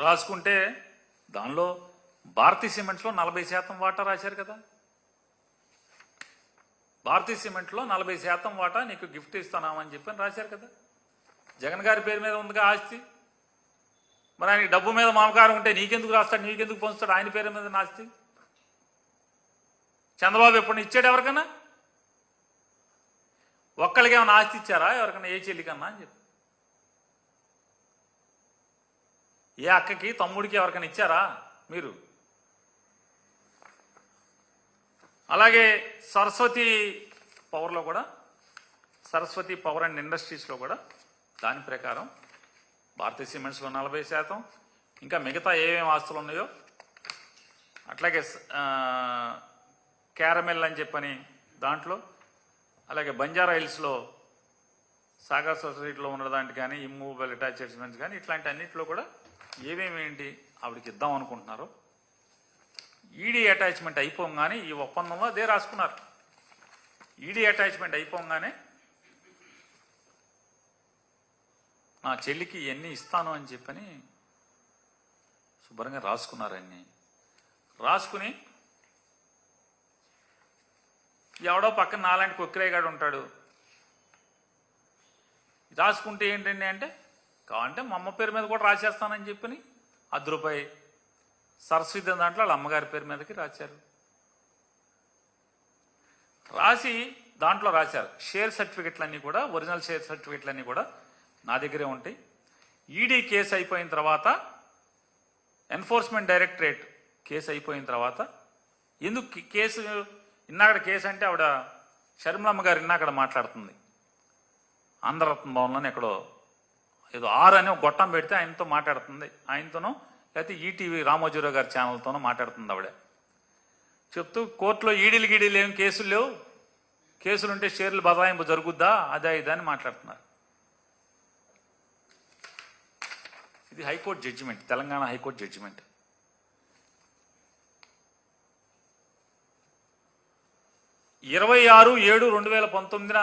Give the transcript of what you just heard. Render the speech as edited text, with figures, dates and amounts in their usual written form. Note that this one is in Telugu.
రాసుకుంటే దానిలో భారతీయ సిమెంట్స్లో 40% వాటా రాశారు కదా. భారతీయ సిమెంట్లో 40% వాటా నీకు గిఫ్ట్ ఇస్తున్నామని చెప్పని రాశారు కదా. జగన్ గారి పేరు మీద ఉందిగా ఆస్తి. మరి ఆయనకి డబ్బు మీద మమకారం ఉంటే నీకెందుకు రాస్తాడు, నీకెందుకు పొందుతాడు ఆయన పేరు మీద ఆస్తి? చంద్రబాబు ఎప్పుడు ఇచ్చాడు ఎవరికన్నా? ఒక్కళ్ళకి ఏమైనా ఆస్తి ఇచ్చారా ఎవరికన్నా, ఏ చెల్లికన్నా అని చెప్పి? ఏ అక్కకి తమ్ముడికి ఎవరికైనా ఇచ్చారా మీరు? అలాగే సరస్వతి పవర్లో కూడా, సరస్వతి పవర్ అండ్ ఇండస్ట్రీస్లో కూడా దాని ప్రకారం భారతీయ సిమెంట్స్లో 40%, ఇంకా మిగతా ఏమేమి ఆస్తులు ఉన్నాయో అట్లాగే క్యారమెల్ అని చెప్పని దాంట్లో, అలాగే బంజారా హిల్స్లో సాగర్ సొసైటీలో ఉన్న దాంట్లో కానీ ఇమ్మూవబుల్ అటాచ్మెంట్స్ కానీ ఇట్లాంటి అన్నింటిలో కూడా ఏమేమి ఏంటి ఆవిడకి ఇద్దాం అనుకుంటున్నారు. ఈడీ అటాచ్మెంట్ అయిపోగానే ఈ ఒప్పందంలో అదే రాసుకున్నారు. ఈడీ అటాచ్మెంట్ అయిపోగానే నా చెల్లికి ఇవన్నీ ఇస్తాను అని చెప్పని శుభ్రంగా రాసుకున్నారు. అన్నీ రాసుకుని ఎవడో పక్కన నాలాంటి కొక్కిరేగాడు ఉంటాడు. రాసుకుంటే ఏంటండి అంటే, కావాలంటే మా అమ్మ పేరు మీద కూడా రాసేస్తానని చెప్పని రూపాయి సరస్వతి దాంట్లో వాళ్ళ అమ్మగారి పేరు మీదకి రాశారు. రాసి దాంట్లో రాశారు షేర్ సర్టిఫికెట్లన్నీ కూడా, ఒరిజినల్ షేర్ సర్టిఫికెట్లన్నీ కూడా నా దగ్గరే ఉంటాయి. ఈడీ కేసు అయిపోయిన తర్వాత, ఎన్ఫోర్స్మెంట్ డైరెక్టరేట్ కేసు అయిపోయిన తర్వాత, ఎందుకు కేసు ఇన్నాకడ కేసు అంటే ఆవిడ షర్మిలమ్మ గారు ఇన్నాకడ మాట్లాడుతుంది ఆంధ్రరత్న భవన్లోనే ఎక్కడో ఏదో అని ఒక గొట్టం పెడితే ఆయనతో మాట్లాడుతుంది. ఆయనతోనో లేకపోతే ఈటీవీ రామోజీరావు గారి ఛానల్తోనో మాట్లాడుతుంది. ఆవిడ చెప్తూ కోర్టులో ఈడీలు గీడీలు ఏం కేసులు లేవు, కేసులుంటే షేర్లు బదలాయింపు జరుగుద్దా అదే ఇదా అని మాట్లాడుతున్నారు. ఇది high court judgement, Telangana high court judgement. 26/7/2019